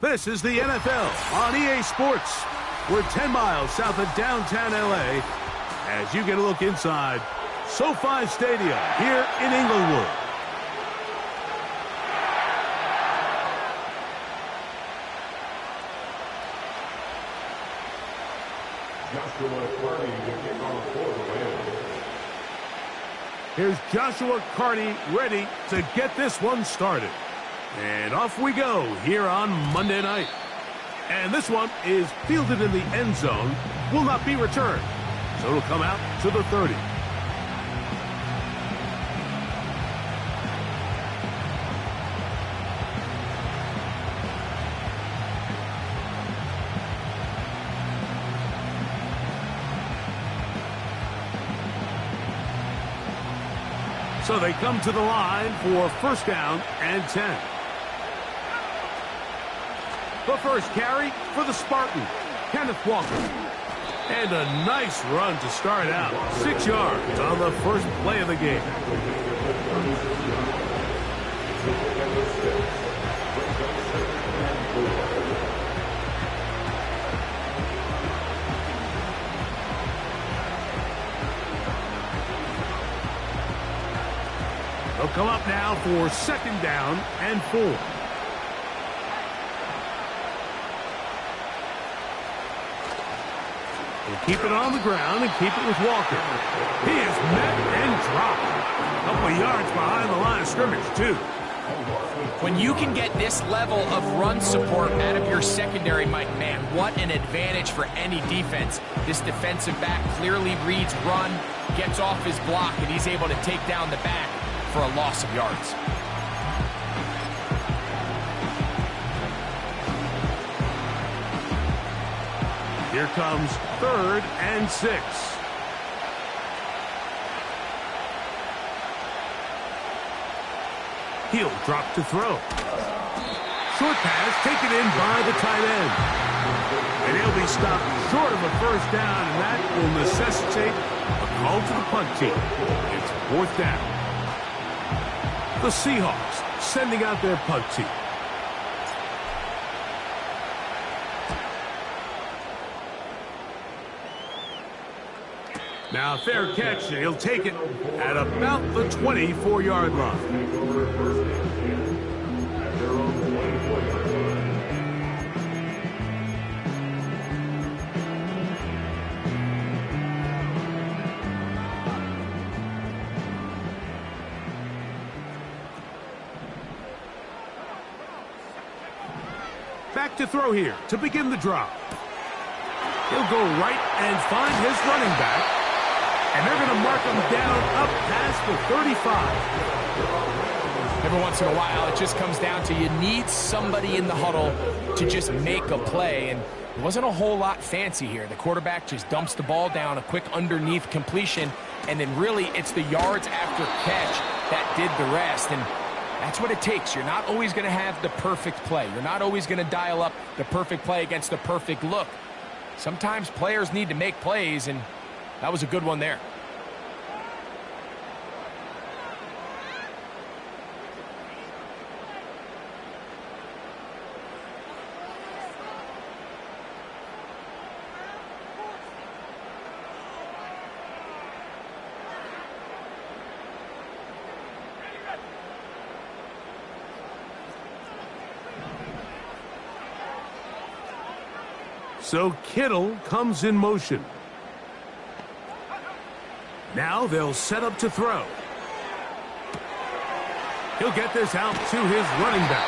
This is the NFL on EA Sports. We're 10 miles south of downtown LA as you get a look inside SoFi Stadium here in Inglewood. Here's Joshua Carty ready to get this one started. And off we go here on Monday night. And this one is fielded in the end zone, will not be returned. So it'll come out to the 30. So they come to the line for first down and 10. The first carry for the Spartan, Kenneth Walker. And a nice run to start out. 6 yards on the first play of the game. They'll come up now for second down and 4. Keep it on the ground and keep it with Walker. He is met and dropped. A couple of yards behind the line of scrimmage, too. When you can get this level of run support out of your secondary, Mike, man, what an advantage for any defense. This defensive back clearly reads run, gets off his block, and he's able to take down the back for a loss of yards. Here comes 3rd and 6. He'll drop to throw. Short pass taken in by the tight end. And he'll be stopped short of a first down, and that will necessitate a call to the punt team. It's 4th down. The Seahawks sending out their punt team. Now, fair catch, and he'll take it at about the 24-yard line. Back to throw here to begin the drop. He'll go right and find his running back. And they're going to mark him down up past the 35. Every once in a while, it just comes down to you need somebody in the huddle to just make a play. And it wasn't a whole lot fancy here. The quarterback just dumps the ball down, a quick underneath completion. And then really, it's the yards after catch that did the rest. And that's what it takes. You're not always going to have the perfect play. You're not always going to dial up the perfect play against the perfect look. Sometimes players need to make plays, and that was a good one there. So Kittle comes in motion. Now they'll set up to throw. He'll get this out to his running back.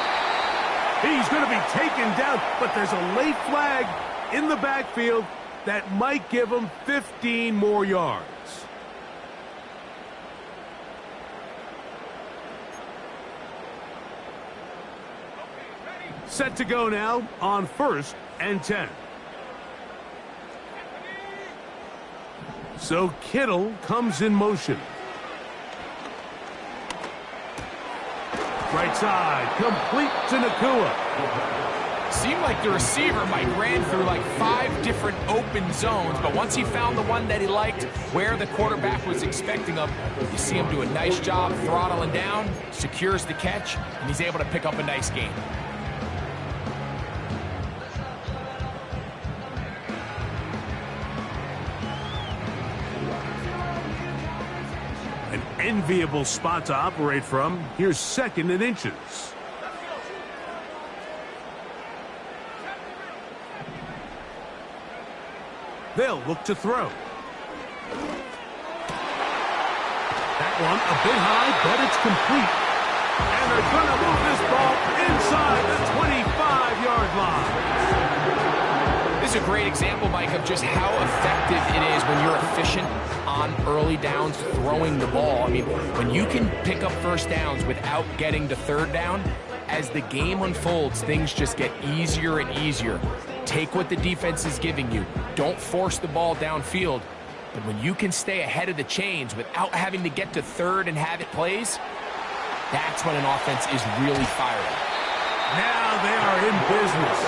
He's going to be taken down, but there's a late flag in the backfield that might give him 15 more yards. Set to go now on 1st and 10. So Kittle comes in motion. Right side, complete to Nakua. Seemed like the receiver, Mike, ran through like 5 different open zones, but once he found the one that he liked, where the quarterback was expecting him, you see him do a nice job throttling down, secures the catch, and he's able to pick up a nice gain. enviable spot to operate from. Here's 2nd and inches. They'll look to throw. That one a bit high, but it's complete. And they're going to move this ball inside the 25-yard line. This is a great example, Mike, of just how effective it is when you're efficient on early downs throwing the ball. I mean, when you can pick up first downs without getting to 3rd down, as the game unfolds, things just get easier and easier. Take what the defense is giving you. Don't force the ball downfield. But when you can stay ahead of the chains without having to get to 3rd and have it plays, that's when an offense is really firing. Now they are in business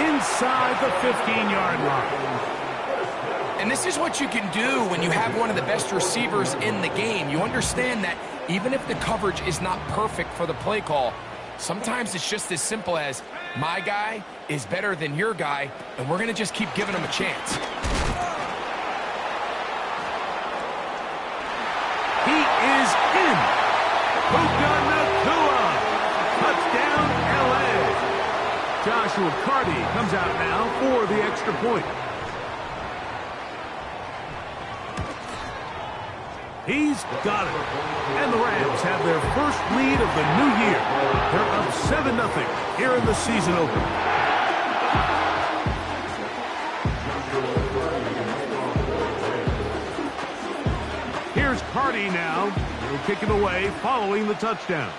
inside the 15-yard line. And this is what you can do when you have one of the best receivers in the game. You understand that even if the coverage is not perfect for the play call, sometimes it's just as simple as, my guy is better than your guy, and we're going to just keep giving him a chance. He is in. Puka Nacua. Touchdown, L.A. Joshua Carty comes out now for the extra point. He's got it. And the Rams have their first lead of the new year. They're up 7-0 here in the season opener. Here's Carty now. He'll kick it away following the touchdown.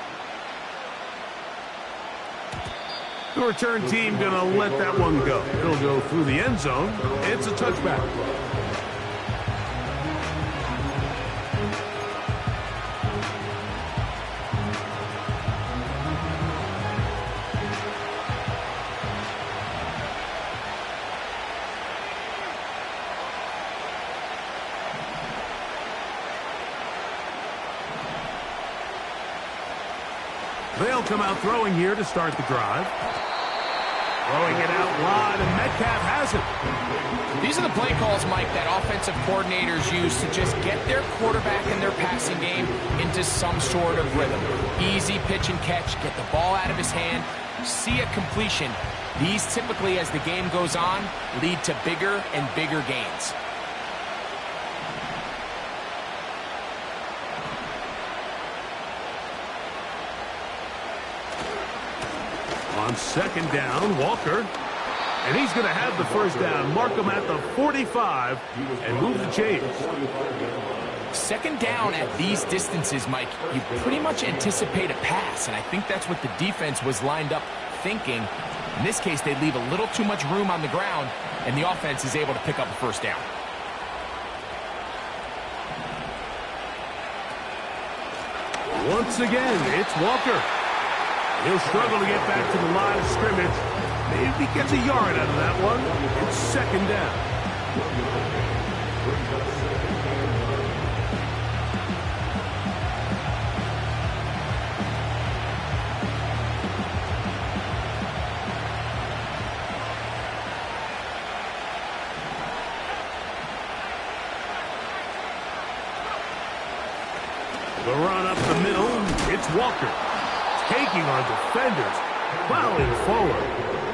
The return team going to let that one go. It'll go through the end zone. It's a touchback. They'll come out throwing here to start the drive. Throwing it out wide, and Metcalf has it. These are the play calls, Mike, that offensive coordinators use to just get their quarterback and their passing game into some sort of rhythm. Easy pitch and catch, get the ball out of his hand, see a completion. These typically, as the game goes on, lead to bigger and bigger gains. On 2nd down, Walker. And he's going to have the first down. Mark him at the 45 and move the chains. 2nd down at these distances, Mike, you pretty much anticipate a pass, and I think that's what the defense was lined up thinking. In this case, they leave a little too much room on the ground, and the offense is able to pick up a first down. Once again, it's Walker. He'll struggle to get back to the line of scrimmage. Maybe gets a yard out of that one. It's 2nd down. The run up the middle. It's Walker. Taking on defenders, plowing forward,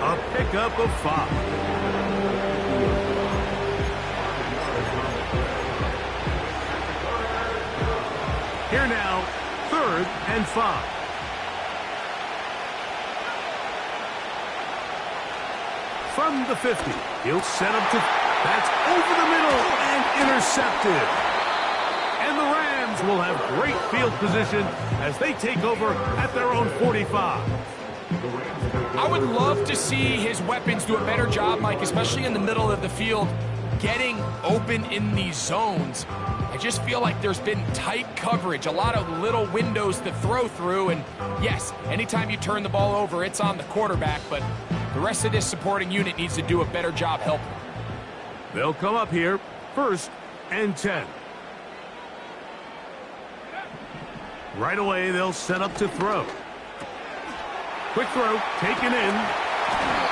a pickup of 5. Here now, 3rd and 5. From the 50, he'll set up to, that's over the middle and intercepted. And the Rams will have great field position as they take over at their own 45. I would love to see his weapons do a better job, Mike, especially in the middle of the field, getting open in these zones. I just feel like there's been tight coverage, a lot of little windows to throw through, and yes, anytime you turn the ball over, it's on the quarterback, but the rest of this supporting unit needs to do a better job helping. They'll come up here, 1st and 10. Right away, they'll set up to throw. Quick throw, taken in.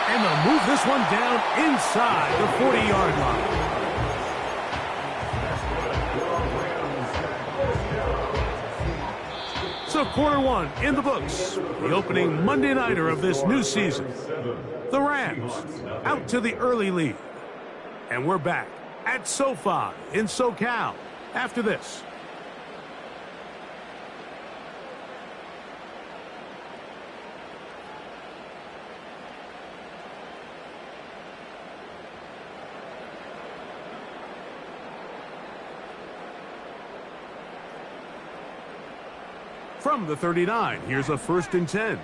And they'll move this one down inside the 40-yard line. So quarter one in the books, the opening Monday nighter of this new season. The Rams out to the early lead. And we're back at SoFi in SoCal after this. From the 39, here's a 1st and 10.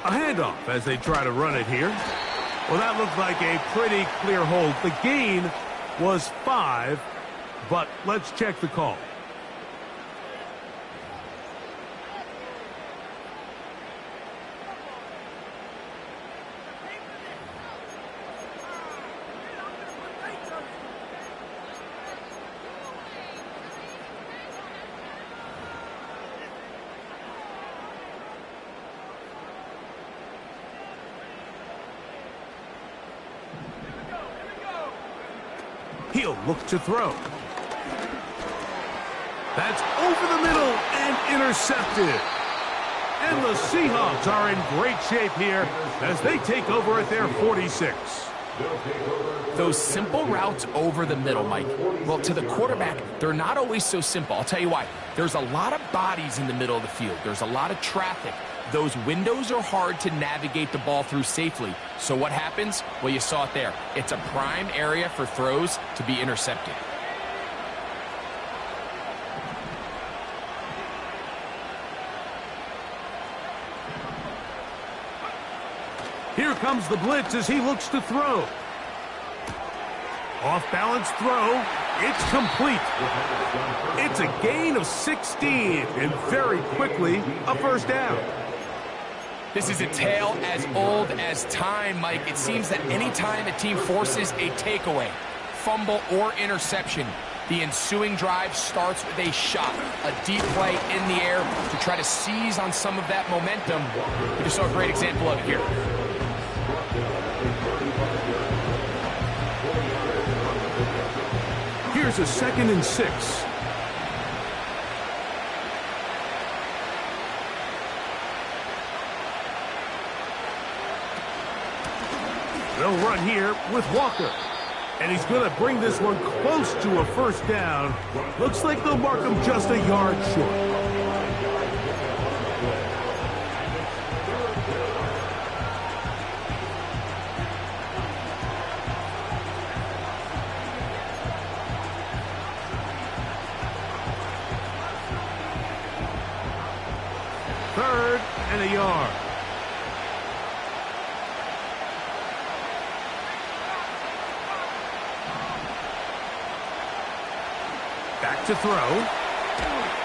A handoff as they try to run it here. Well, that looked like a pretty clear hold. The gain was 5, but let's check the call. He'll look to throw. That's over the middle and intercepted. And the Seahawks are in great shape here as they take over at their 46. Those simple routes over the middle, Mike. Well, to the quarterback, they're not always so simple. I'll tell you why. There's a lot of bodies in the middle of the field. There's a lot of traffic. Those windows are hard to navigate the ball through safely. So what happens? Well, you saw it there. It's a prime area for throws to be intercepted. Here comes the blitz as he looks to throw. Off-balance throw. It's complete. It's a gain of 16, and very quickly, a 1st down. This is a tale as old as time, Mike. It seems that any time a team forces a takeaway, fumble, or interception, the ensuing drive starts with a shot, a deep play in the air to try to seize on some of that momentum. We just saw a great example of it here. Here's a 2nd and 6. They'll run here with Walker. And he's going to bring this one close to a 1st down. Looks like they'll mark him just a yard short. Third and a yard. Back to throw.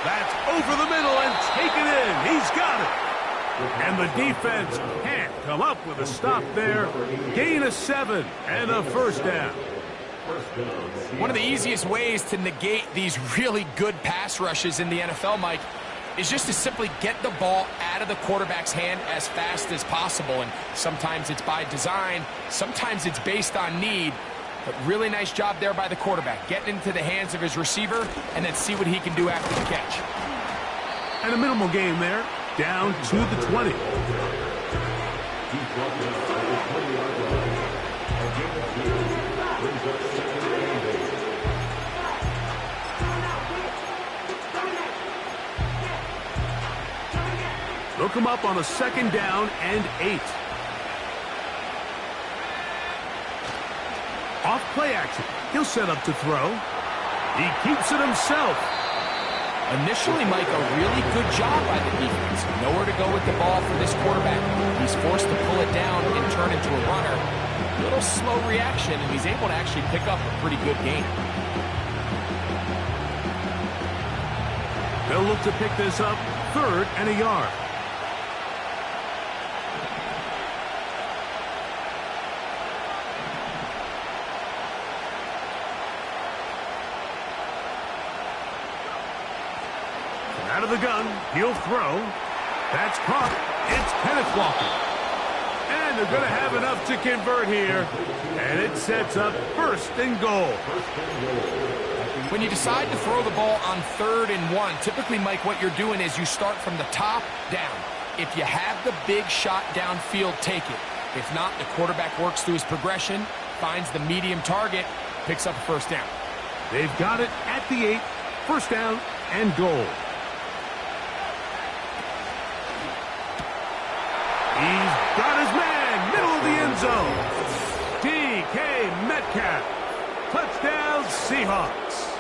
That's over the middle and taken in. He's got it. And the defense can't come up with a stop there. Gain of 7 and a 1st down. One of the easiest ways to negate these really good pass rushes in the NFL, Mike, is just to simply get the ball out of the quarterback's hand as fast as possible. And sometimes it's by design, sometimes it's based on need. But really nice job there by the quarterback, getting into the hands of his receiver and then see what he can do after the catch. And a minimal gain there, down to the 20. They'll come up on a 2nd down and 8. Off play action. He'll set up to throw. He keeps it himself. Initially, Mike, a really good job by the defense. Nowhere to go with the ball for this quarterback. He's forced to pull it down and turn into a runner. A little slow reaction, and he's able to actually pick up a pretty good gain. They'll look to pick this up, 3rd and a yard. Out of the gun, he'll throw. That's caught. It's Kenneth Walker. And they're going to have enough to convert here. And it sets up 1st and goal. When you decide to throw the ball on 3rd and 1, typically, Mike, what you're doing is you start from the top down. If you have the big shot downfield, take it. If not, the quarterback works through his progression, finds the medium target, picks up a first down. They've got it at the 8, first down and goal. He's got his man, middle of the end zone. DK Metcalf, touchdown Seahawks.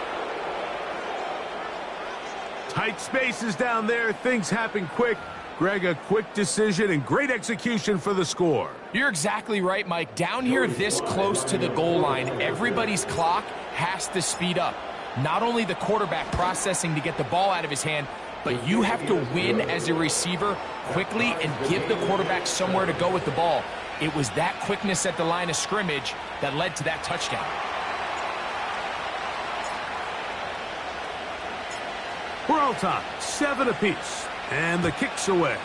Tight spaces down there, things happen quick. Greg, a quick decision and great execution for the score. You're exactly right, Mike. Down here this close to the goal line, everybody's clock has to speed up. Not only the quarterback processing to get the ball out of his hand, but you have to win as a receiver quickly and give the quarterback somewhere to go with the ball. It was that quickness at the line of scrimmage that led to that touchdown. We're all tied, 7 apiece, and the kick's away.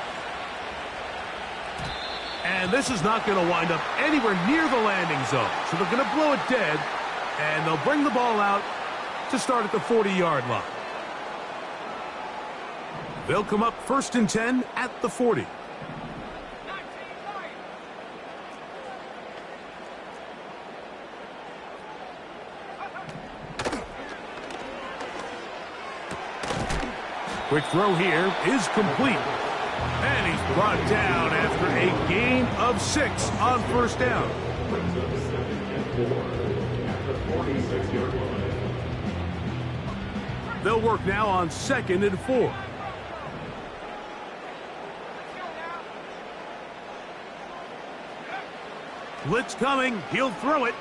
And this is not going to wind up anywhere near the landing zone, so they're going to blow it dead, and they'll bring the ball out to start at the 40-yard line. They'll come up 1st and 10 at the 40. Quick throw here is complete. And he's brought down after a gain of 6 on first down. They'll work now on 2nd and 4. Blitz coming. He'll throw it.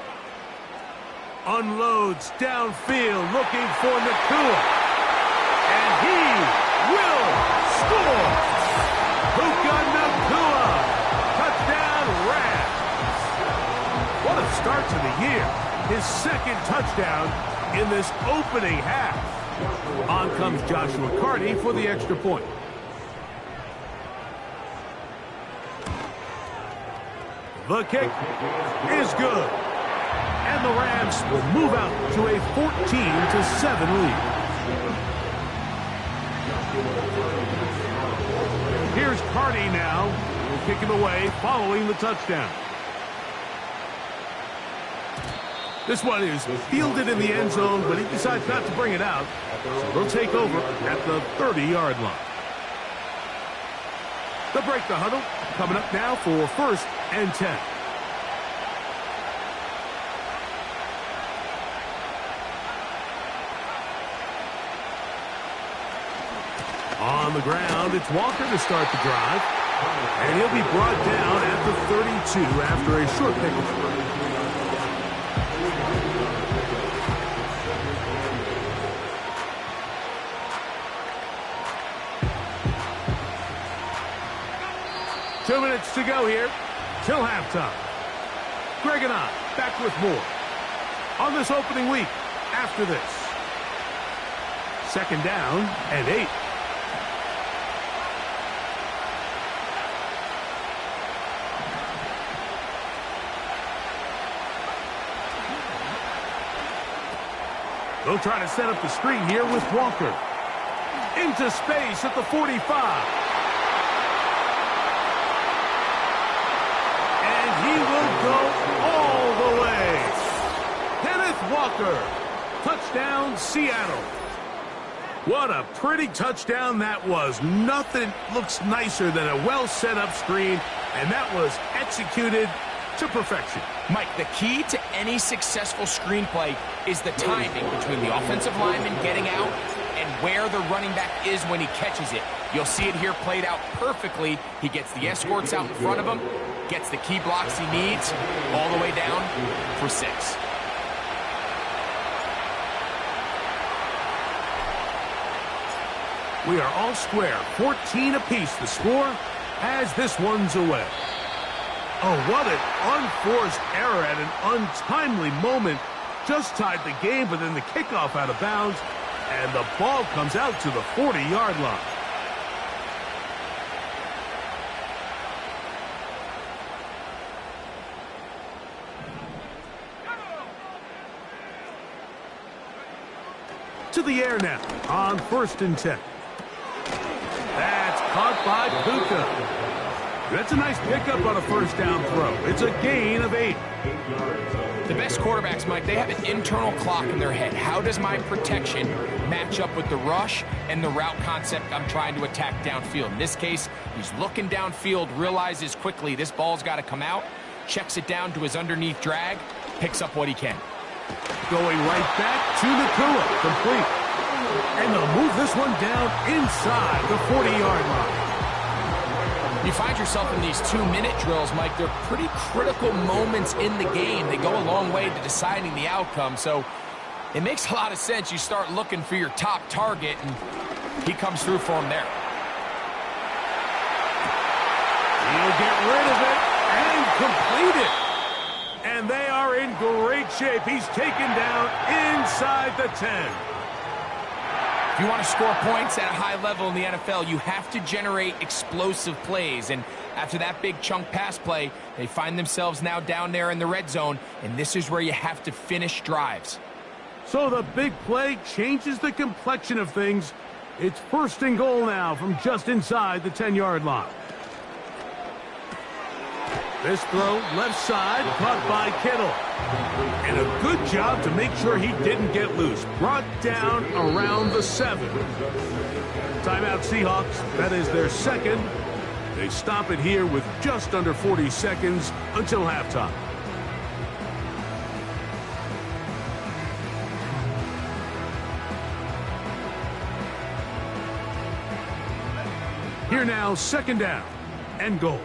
Unloads downfield looking for Nakua. And he will score. Puka Nakua. Touchdown Rams. What a start to the year. His 2nd touchdown in this opening half. On comes Joshua Carty for the extra point. The kick is good. And the Rams will move out to a 14-7 lead. Here's Carty now. We'll kick him away following the touchdown. This one is fielded in the end zone, but he decides not to bring it out. So they'll take over at the 30-yard line. They'll break the huddle. Coming up now for 1st and 10. On the ground, it's Walker to start the drive. And he'll be brought down at the 32 after a short pickup. Two minutes to go here till halftime. Greg and I back with more on this opening week after this. 2nd down and 8. They'll try to set up the screen here with Walker. Into space at the 45. He will go all the way. Kenneth Walker. Touchdown, Seattle. What a pretty touchdown that was. Nothing looks nicer than a well-set-up screen, and that was executed to perfection. Mike, the key to any successful screenplay is the timing between the offensive lineman getting out and where the running back is when he catches it. You'll see it here played out perfectly. He gets the escorts out in front of him, gets the key blocks he needs, all the way down for 6. We are all square, 14 apiece the score as this one's away. Oh, what an unforced error at an untimely moment. Just tied the game, but then the kickoff out of bounds, and the ball comes out to the 40-yard line. to the air now on 1st and 10. That's caught by Puka. That's a nice pickup on a 1st down throw. It's a gain of 8. The best quarterbacks, Mike, they have an internal clock in their head. How does my protection match up with the rush and the route concept I'm trying to attack downfield? In this case, he's looking downfield, realizes quickly this ball's got to come out, checks it down to his underneath drag, picks up what he can. Going right back to Nakua, complete. And they'll move this one down inside the 40-yard line. You find yourself in these 2-minute drills, Mike. They're pretty critical moments in the game. They go a long way to deciding the outcome, so it makes a lot of sense. You start looking for your top target, and he comes through for him there. He'll get rid of it and complete it. And they are in great shape. He's taken down inside the 10. If you want to score points at a high level in the NFL, you have to generate explosive plays. And after that big chunk pass play, they find themselves now down there in the red zone, and this is where you have to finish drives. So the big play changes the complexion of things. It's 1st and goal now from just inside the 10-yard line. This throw, left side, caught by Kittle. And a good job to make sure he didn't get loose. Brought down around the 7. Timeout Seahawks. That is their 2nd. They stop it here with just under 40 seconds until halftime. Here now, 2nd down and goal.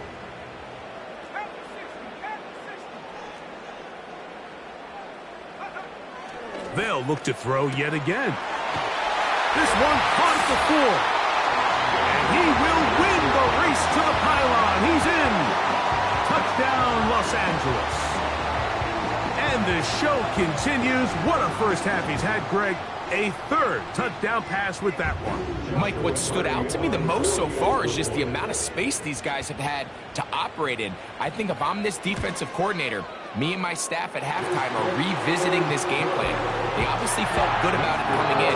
They'll look to throw yet again. This one caught at the 4. And he will win the race to the pylon. He's in. Touchdown, Los Angeles. And the show continues. What a first half he's had, Greg. A 3rd touchdown pass with that one. Mike, what stood out to me the most so far is just the amount of space these guys have had to operate in. I think if I'm this defensive coordinator, me and my staff at halftime are revisiting this game plan. They obviously felt good about it coming in,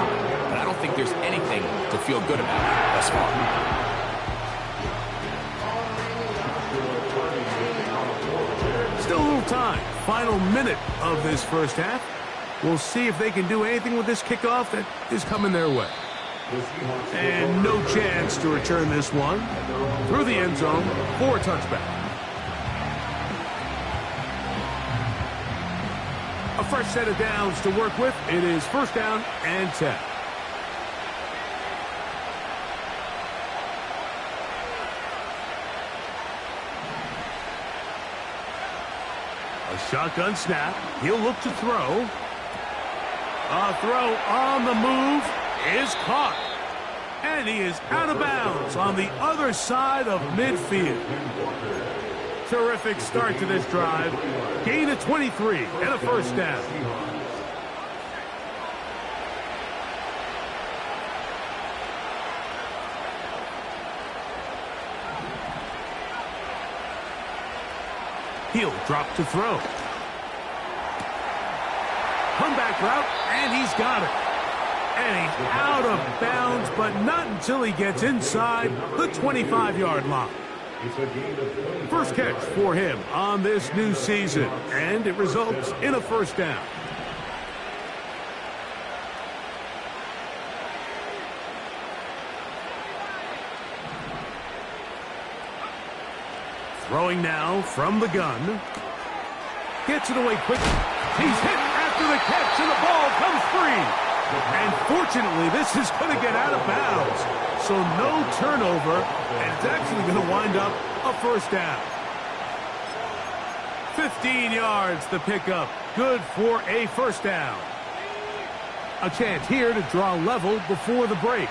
but I don't think there's anything to feel good about thus far. Still a little time. Final minute of this first half. We'll see if they can do anything with this kickoff that is coming their way. And no chance to return this one through the end zone for a touchback. A fresh set of downs to work with. It is 1st down and 10. A shotgun snap. He'll look to throw. A throw on the move is caught. And he is out of bounds on the other side of midfield. Terrific start to this drive. Gain of 23 and a 1st down. He'll drop to throw. Comeback route, and he's got it. And he's out of bounds, but not until he gets inside the 25-yard line. First catch for him on this new season, and it results in a 1st down. Throwing now from the gun. Gets it away quickly. He's hit after the catch, and the ball comes free. And fortunately, this is going to get out of bounds. So no turnover, and it's actually going to wind up a 1st down. 15 yards the pickup. Good for a 1st down. A chance here to draw level before the break.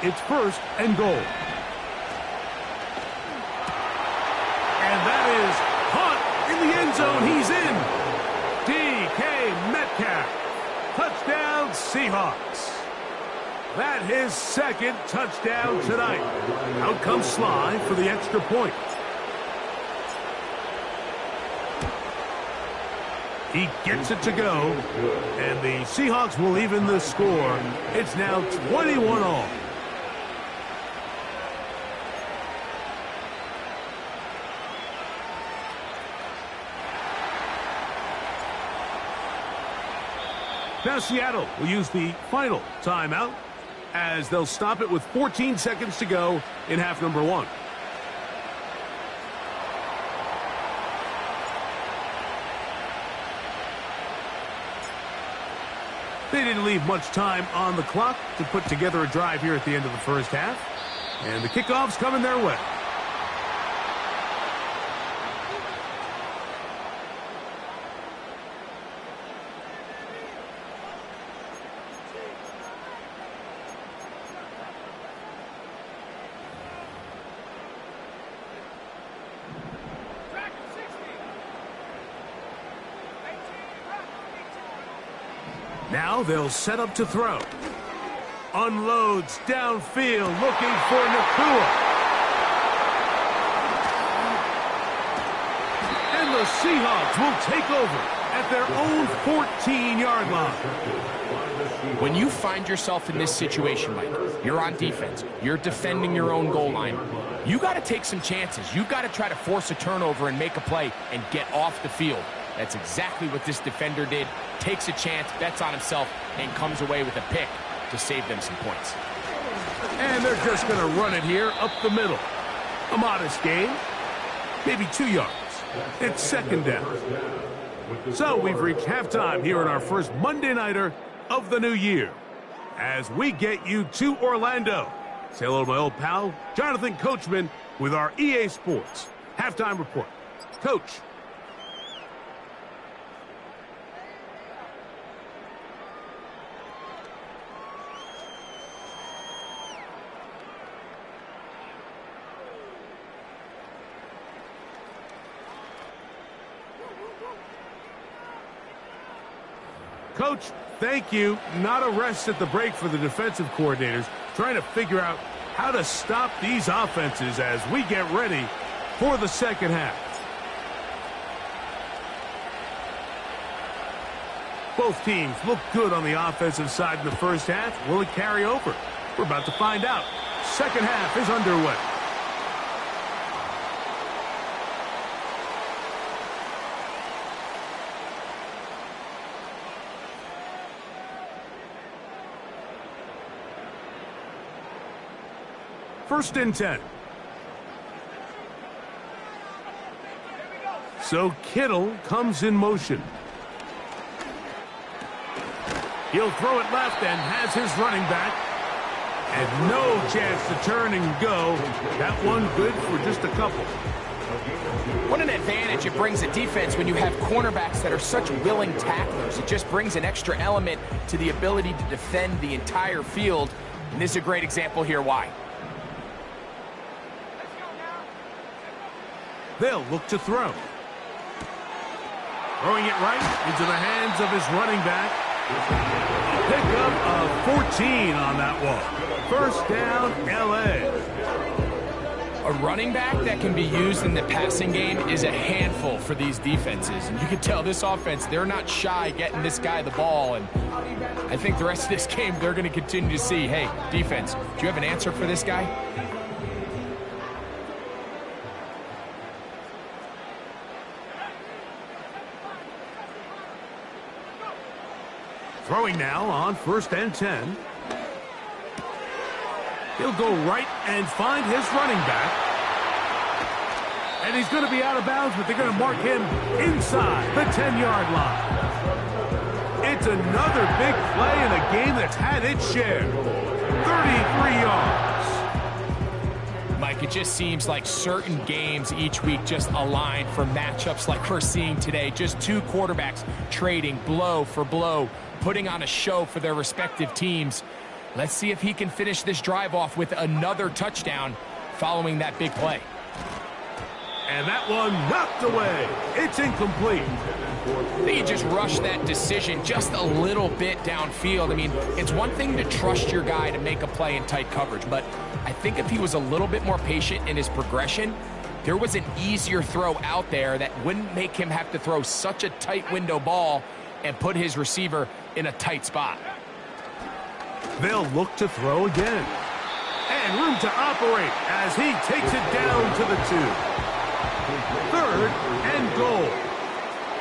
It's 1st and goal. And that is caught in the end zone. He's in. DK Metcalf. Touchdown, Seahawks. That his 2nd touchdown tonight. Out comes Sly for the extra point. He gets it to go, and the Seahawks will even the score. It's now 21 all. Now Seattle will use the final timeout as they'll stop it with 14 seconds to go in half number one. They didn't leave much time on the clock to put together a drive here at the end of the first half. And the kickoff's coming their way. Now they'll set up to throw. Unloads downfield, looking for Nakua. And the Seahawks will take over at their own 14-yard line. When you find yourself in this situation, Mike, you're on defense, you're defending your own goal line, you got to take some chances. You got to try to force a turnover and make a play and get off the field. That's exactly what this defender did. Takes a chance, bets on himself, and comes away with a pick to save them some points. And they're just going to run it here up the middle. A modest gain, maybe 2 yards. It's second down. So we've reached halftime here in our first Monday Nighter of the new year. As we get you to Orlando. Say hello to my old pal, Jonathan Coachman, with our EA Sports halftime report. Coach. Coach, thank you. Not a rest at the break for the defensive coordinators, trying to figure out how to stop these offenses as we get ready for the second half. Both teams look good on the offensive side in the first half. Will it carry over? We're about to find out. Second half is underway. First and 10. So Kittle comes in motion. He'll throw it left and has his running back. And no chance to turn and go. That one good for just a couple. What an advantage it brings a defense when you have cornerbacks that are such willing tacklers. It just brings an extra element to the ability to defend the entire field. And this is a great example here why. They'll look to throw. Throwing it right into the hands of his running back. A pickup of 14 on that one. First down, L.A. A running back that can be used in the passing game is a handful for these defenses. And you can tell this offense, they're not shy getting this guy the ball. And I think the rest of this game, they're going to continue to see, hey, defense, do you have an answer for this guy? Throwing now on first and 10. He'll go right and find his running back. And he's going to be out of bounds, but they're going to mark him inside the 10-yard line. It's another big play in a game that's had its share. 33 yards. Mike, it just seems like certain games each week just align for matchups like we're seeing today. Just two quarterbacks trading blow for blow, putting on a show for their respective teams. Let's see if he can finish this drive off with another touchdown following that big play. And that one knocked away. It's incomplete. I think he just rushed that decision just a little bit downfield. I mean, it's one thing to trust your guy to make a play in tight coverage, but I think if he was a little bit more patient in his progression, there was an easier throw out there that wouldn't make him have to throw such a tight window ball and put his receiver in a tight spot. They'll look to throw again. And room to operate as he takes it down to the 2. 3rd and goal.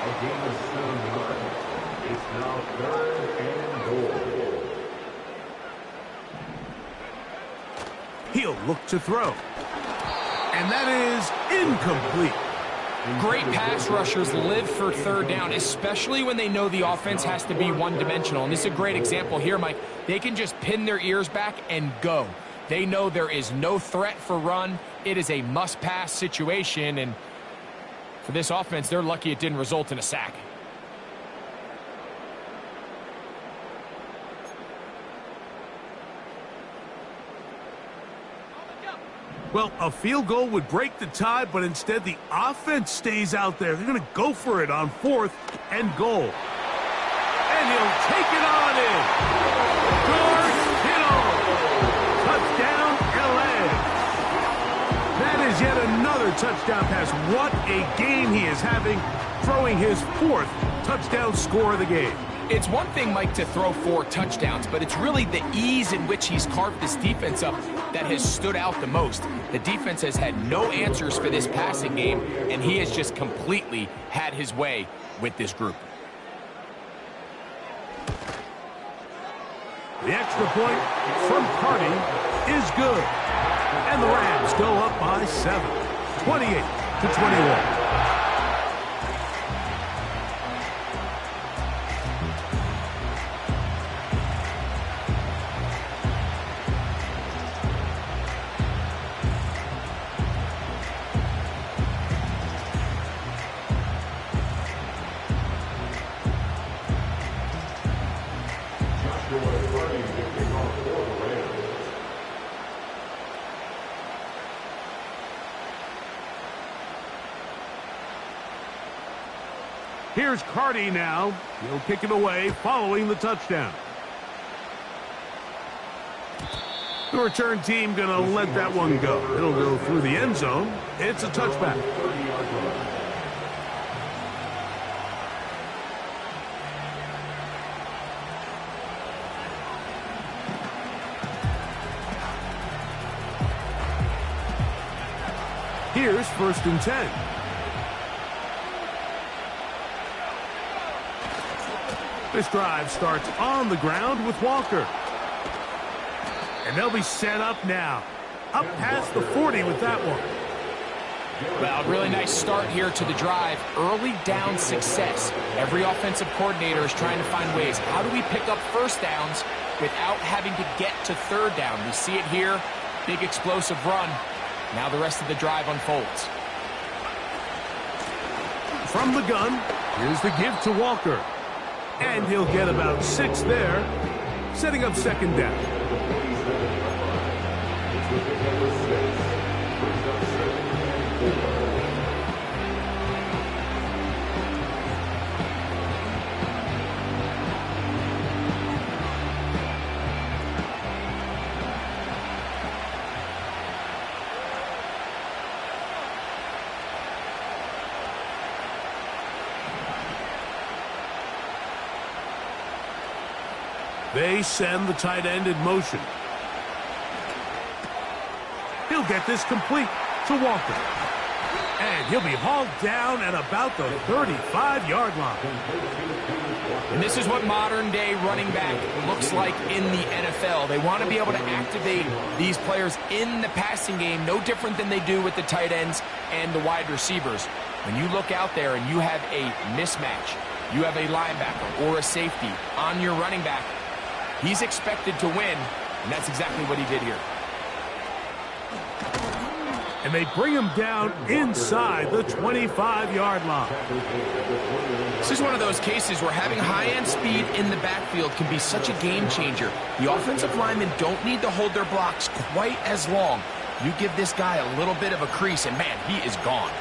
A game of 7 yards. It's now 3rd and goal. He'll look to throw. And that is incomplete. Great pass rushers live for 3rd down, especially when they know the offense has to be one-dimensional. And this is a great example here, Mike. They can just pin their ears back and go. They know there is no threat for run. It is a must-pass situation, and for this offense, they're lucky it didn't result in a sack. Well, a field goal would break the tie, but instead the offense stays out there. They're going to go for it on 4th and goal. And he'll take it on in. George Kittle. Touchdown, LA. That is yet another touchdown pass. What a game he is having, throwing his 4th touchdown score of the game. It's one thing, Mike, to throw 4 touchdowns, but it's really the ease in which he's carved this defense up that has stood out the most. The defense has had no answers for this passing game, and he has just completely had his way with this group. The extra point from Carty is good. And the Rams go up by 7, 28-21. Here's Carty now. He'll kick it away following the touchdown. The return team going to let that one go. It'll go through the end zone. It's a touchback. Here's 1st and 10. This drive starts on the ground with Walker. And they'll be set up now. Up past the 40 with that one. Well, really nice start here to the drive. Early down success. Every offensive coordinator is trying to find ways. How do we pick up 1st downs without having to get to 3rd down? We see it here. Big explosive run. Now the rest of the drive unfolds. From the gun, here's the give to Walker. And he'll get about 6 there, setting up 2nd down. They send the tight end in motion. He'll get this complete to Walker. And he'll be hauled down at about the 35-yard line. And this is what modern-day running back looks like in the NFL. They want to be able to activate these players in the passing game, no different than they do with the tight ends and the wide receivers. When you look out there and you have a mismatch, you have a linebacker or a safety on your running back, he's expected to win, and that's exactly what he did here. And they bring him down inside the 25-yard line. This is one of those cases where having high-end speed in the backfield can be such a game changer. The offensive linemen don't need to hold their blocks quite as long. You give this guy a little bit of a crease, and man, he is gone.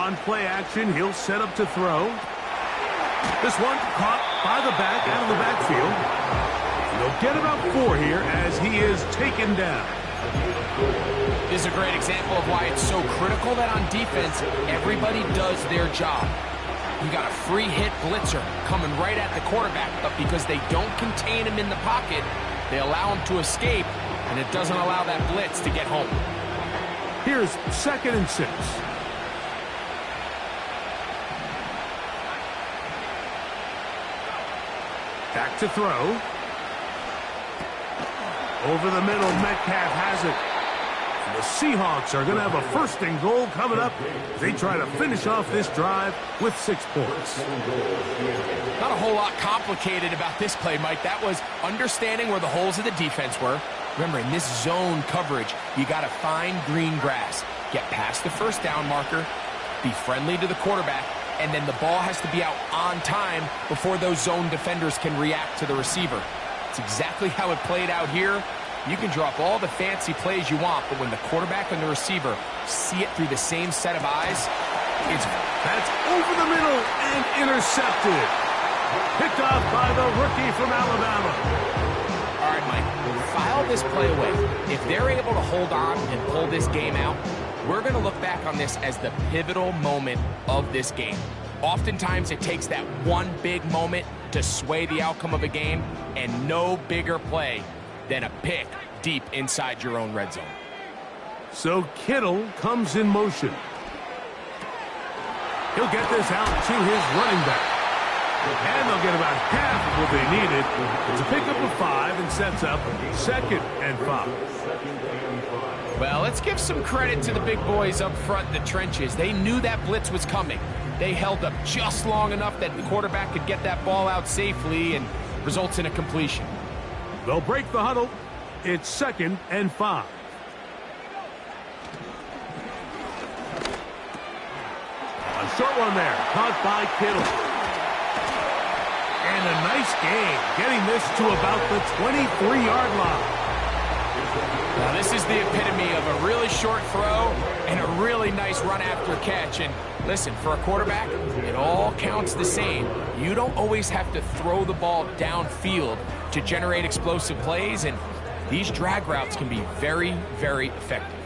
on play action. He'll set up to throw. This one caught by the back, out of the backfield. They'll get about 4 here as he is taken down. This is a great example of why it's so critical that on defense, everybody does their job. You got a free hit blitzer coming right at the quarterback, but because they don't contain him in the pocket, they allow him to escape, and it doesn't allow that blitz to get home. Here's 2nd and 6. Back to throw. Over the middle, Metcalf has it. And the Seahawks are going to have a 1st and goal coming up. They try to finish off this drive with 6 points. Not a whole lot complicated about this play, Mike. That was understanding where the holes of the defense were. Remember, in this zone coverage, you got to find green grass. Get past the 1st down marker, be friendly to the quarterback, and then the ball has to be out on time before those zone defenders can react to the receiver. It's exactly how it played out here. You can drop all the fancy plays you want, but when the quarterback and the receiver see it through the same set of eyes, that's over the middle and intercepted. Picked off by the rookie from Alabama. All right, Mike, file this play away. If they're able to hold on and pull this game out, we're going to look back on this as the pivotal moment of this game. Oftentimes, it takes that one big moment to sway the outcome of a game, and no bigger play than a pick deep inside your own red zone. So Kittle comes in motion. He'll get this out to his running back. And they'll get about half of what they needed. It's a pickup of 5 and sets up 2nd and 5. Well, let's give some credit to the big boys up front in the trenches. They knew that blitz was coming. They held up just long enough that the quarterback could get that ball out safely and results in a completion. They'll break the huddle. It's 2nd and 5. A short one there, caught by Kittle. And a nice game, getting this to about the 23-yard line. Now, this is the epitome of a really short throw and a really nice run after catch. And listen, for a quarterback, it all counts the same. You don't always have to throw the ball downfield to generate explosive plays, and these drag routes can be very, very effective.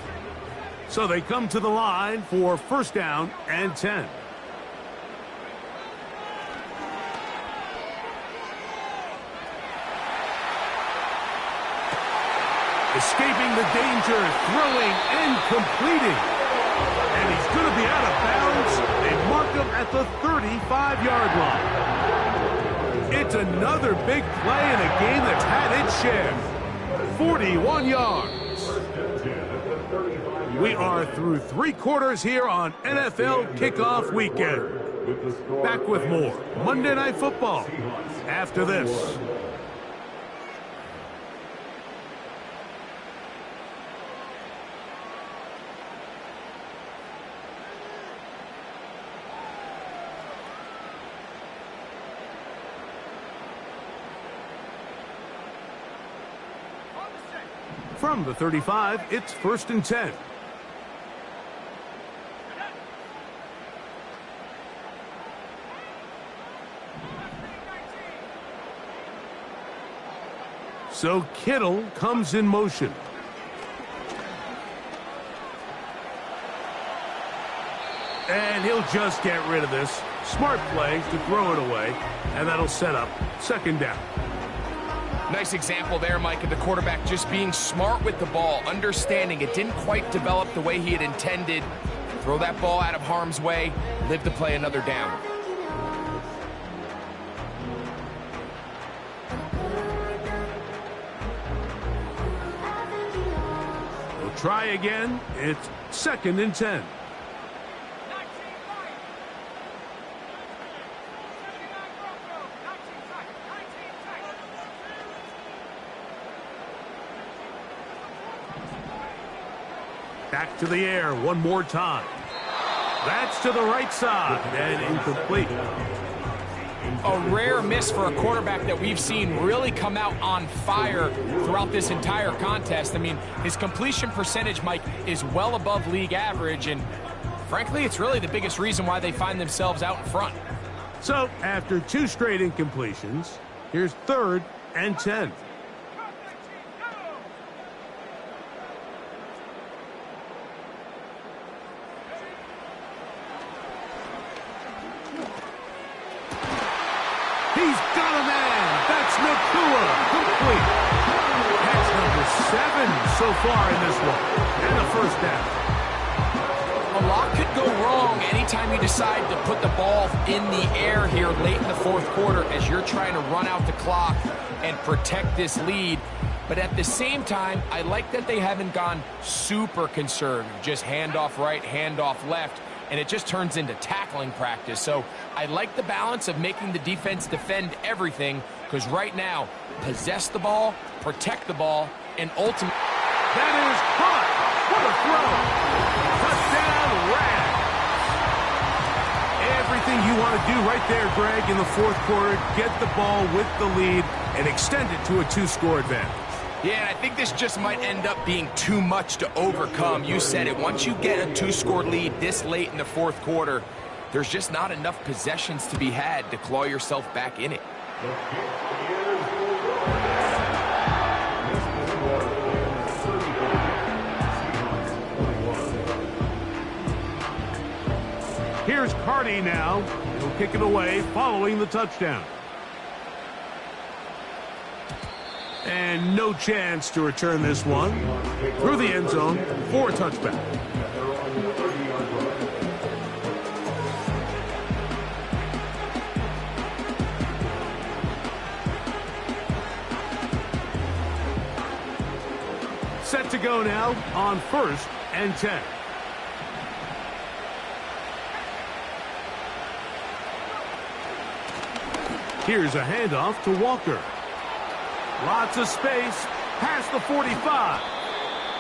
So they come to the line for 1st down and 10. Escaping the danger, throwing and completing. And he's going to be out of bounds. They mark him at the 35-yard line. It's another big play in a game that's had its share. 41 yards. We are through 3 quarters here on NFL Kickoff Weekend. Back with more Monday Night Football after this. From the 35, it's 1st and 10. So Kittle comes in motion. And he'll just get rid of this. Smart play to throw it away, and that'll set up 2nd down. Nice example there, Mike, of the quarterback just being smart with the ball, understanding it didn't quite develop the way he had intended. Throw that ball out of harm's way, live to play another down. We'll try again. It's 2nd and 10. Back to the air one more time. That's to the right side and incomplete. A rare miss for a quarterback that we've seen really come out on fire throughout this entire contest. I mean, his completion percentage, Mike, is well above league average, and Frankly, it's really the biggest reason why they find themselves out in front. So, after 2 straight incompletions, here's 3rd and 10. He's got a man. That's Nakua. Complete. That's number 7 so far in this one. And a first down. A lot could go wrong anytime you decide to put the ball in the air here late in the 4th quarter as you're trying to run out the clock and protect this lead. But at the same time, I like that they haven't gone super conservative, just handoff right, handoff left, and it just turns into tackling practice. So I like the balance of making the defense defend everything, because right now, possess the ball, protect the ball, and ultimately... That is caught. What a throw. Touchdown, Rams. Everything you want to do right there, Greg, in the 4th quarter. Get the ball with the lead and extend it to a 2-score advantage. Yeah, and I think this just might end up being too much to overcome. You said it. Once you get a 2-score lead this late in the 4th quarter, there's just not enough possessions to be had to claw yourself back in it. Here's Carty now. He'll kick it away following the touchdown. And no chance to return this one. Through the end zone for a touchback. Set to go now on 1st and 10. Here's a handoff to Walker. Lots of space, past the 45.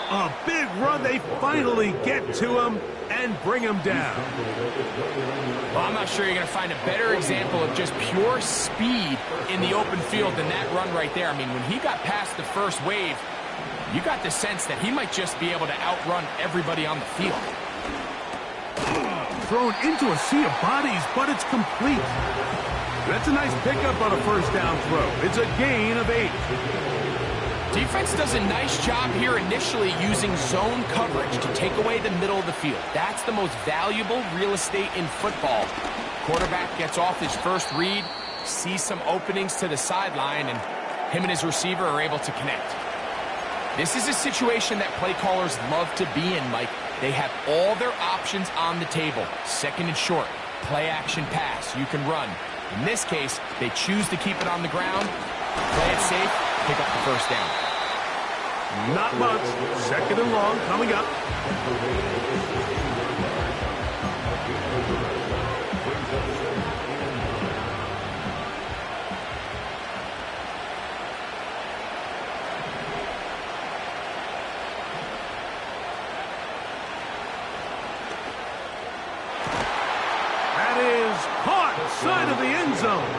A big run, they finally get to him and bring him down. Well, I'm not sure you're going to find a better example of just pure speed in the open field than that run right there. I mean, when he got past the first wave, you got the sense that he might just be able to outrun everybody on the field. Thrown into a sea of bodies, but it's complete. That's a nice pickup on a first down throw. It's a gain of 8. Defense does a nice job here initially using zone coverage to take away the middle of the field. That's the most valuable real estate in football. Quarterback gets off his first read, sees some openings to the sideline, and him and his receiver are able to connect. This is a situation that play callers love to be in, Mike. They have all their options on the table. 2nd and short, play action pass, you can run. In this case, they choose to keep it on the ground, play it safe, pick up the first down. Not much. 2nd and long coming up. Side of the end zone.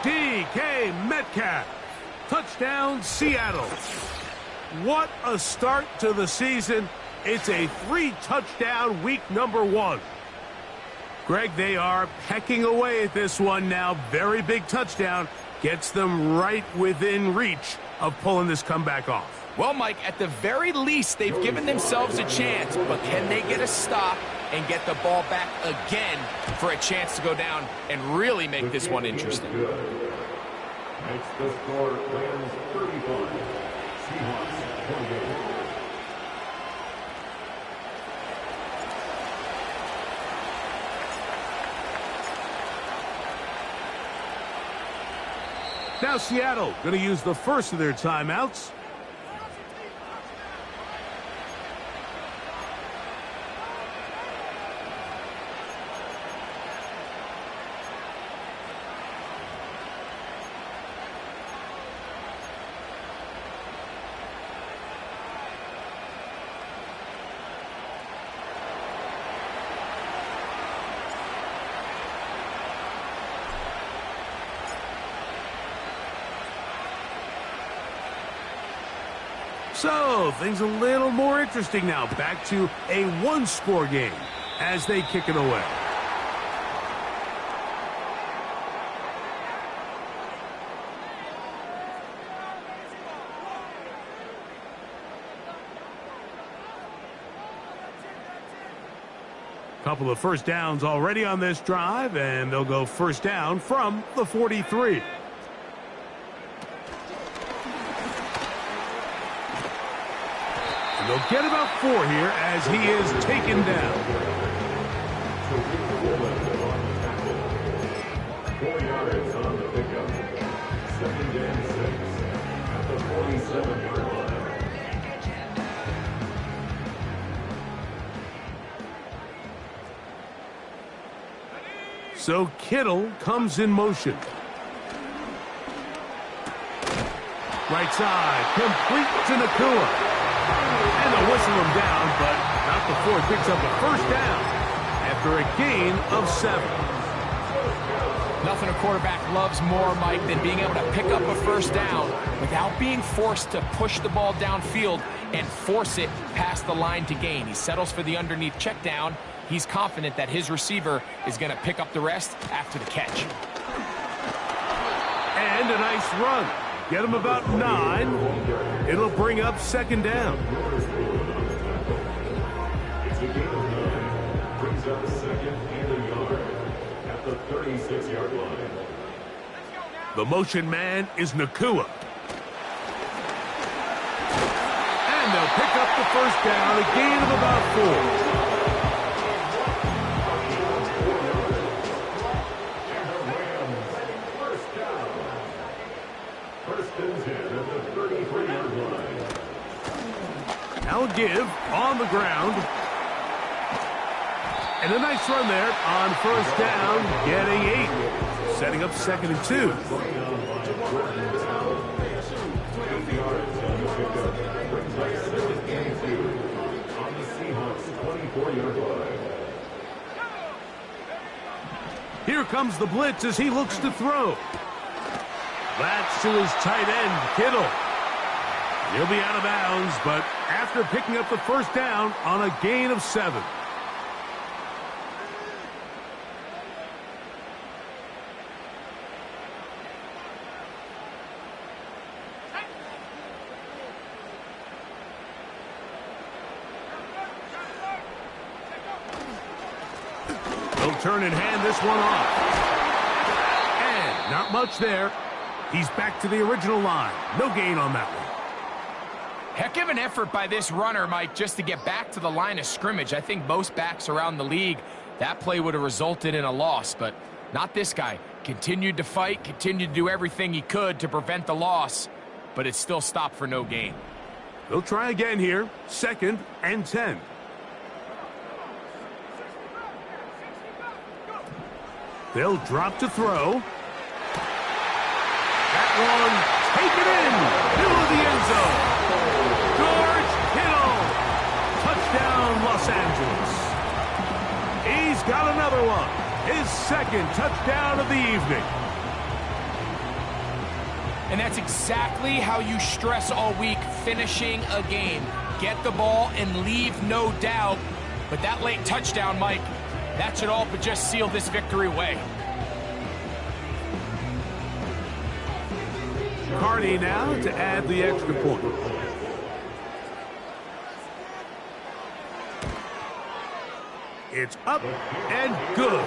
DK Metcalf. Touchdown, Seattle. What a start to the season. It's a 3-touchdown week number 1. Greg, they are pecking away at this one now. Very big touchdown. Gets them right within reach of pulling this comeback off. Well, Mike, at the very least, they've given themselves a chance, but can they get a stop and get the ball back again for a chance to go down and really make this one interesting? Makes the score Rams 35, Seahawks 28. Now Seattle going to use the first of their timeouts. So, things a little more interesting now. Back to a 1-score game. as they kick it away. Couple of first downs already on this drive, and they'll go first down from the 43. And they'll get about 4 here as he is taken down. 4 yards on the pickup. 2nd and 6 at the 47-yard line. So Kittle comes in motion. Right side, complete to Nakua. And they'll whistle him down, but not before he picks up a first down after a gain of 7. Nothing a quarterback loves more, Mike, than being able to pick up a first down without being forced to push the ball downfield and force it past the line to gain. He settles for the underneath check down. He's confident that his receiver is going to pick up the rest after the catch. And a nice run. Get him about 9. It'll bring up 2nd down. It's a gain of 9. Brings up 2nd and a yard at the 36-yard line. The motion man is Nakua. And they'll pick up the first down, a gain of about 4. Now a give on the ground. And a nice run there on first down, getting 8. Setting up 2nd and 2. On the Seahawks 24-yard line. Here comes the blitz as he looks to throw. That's to his tight end, Kittle. He'll be out of bounds, but after picking up the first down on a gain of 7. They'll turn and hand this one off. And not much there. He's back to the original line. No gain on that one. Heck of an effort by this runner, Mike, just to get back to the line of scrimmage. I think most backs around the league, that play would have resulted in a loss, but not this guy. Continued to fight, continued to do everything he could to prevent the loss, but it still stopped for no gain. They'll try again here. 2nd and 10. They'll drop to throw. That one, take it in, middle of the end zone. George Kittle, touchdown Los Angeles. He's got another one, his 2nd touchdown of the evening. And that's exactly how you stress all week, finishing a game. Get the ball and leave no doubt. But that late touchdown, Mike, that should all but just seal this victory away. Carney now to add the extra point. It's up and good.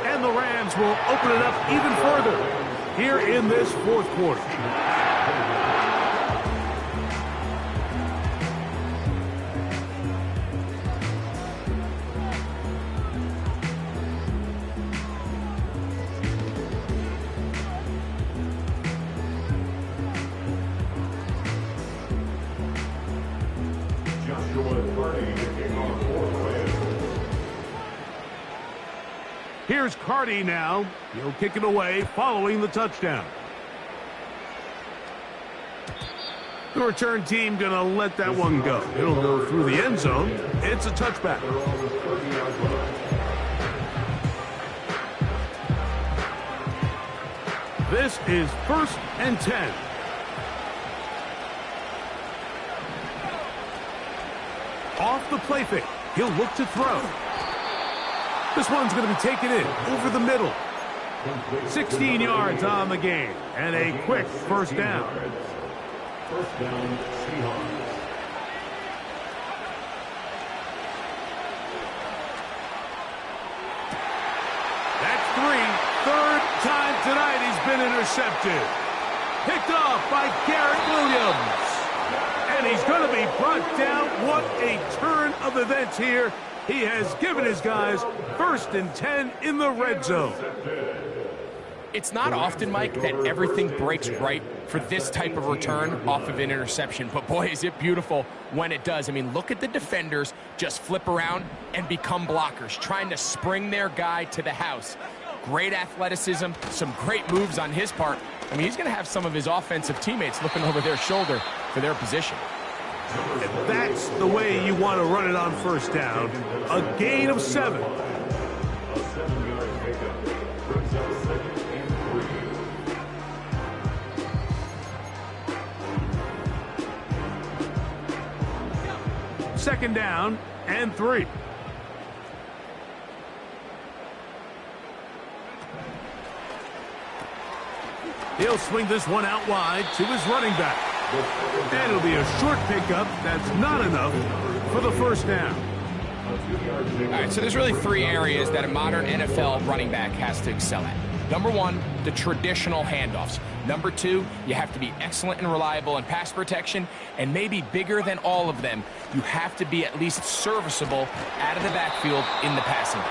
And the Rams will open it up even further here in this 4th quarter. Here's Carty now. He'll kick it away following the touchdown. The return team going to let that one go. It'll go through the end zone. It's a touchback. This is 1st and 10. Off the play fake. He'll look to throw. This one's going to be taken in over the middle. 16 yards on the game, and a quick first down. First down, Seahawks. That's three. Third time tonight he's been intercepted. Picked off by Garrett Williams. And he's going to be brought down. What a turn of events here. He has given his guys 1st and 10 in the red zone. It's not often, Mike, that everything breaks right for this type of return off of an interception. But, boy, is it beautiful when it does. I mean, look at the defenders just flip around and become blockers, trying to spring their guy to the house. Great athleticism, some great moves on his part. I mean, he's going to have some of his offensive teammates looking over their shoulder for their position. And that's the way you want to run it on first down. A gain of 7. A 7-yard pickup brings up 2nd and 3. Second down and 3. He'll swing this one out wide to his running back. And it'll be a short pickup. That's not enough for the first down. All right, so there's really 3 areas that a modern NFL running back has to excel at. Number 1, the traditional handoffs. Number 2, you have to be excellent and reliable in pass protection. And maybe bigger than all of them, you have to be at least serviceable out of the backfield in the passing game.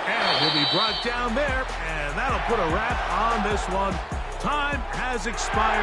And he'll be brought down there, and that'll put a wrap on this one. Time has expired.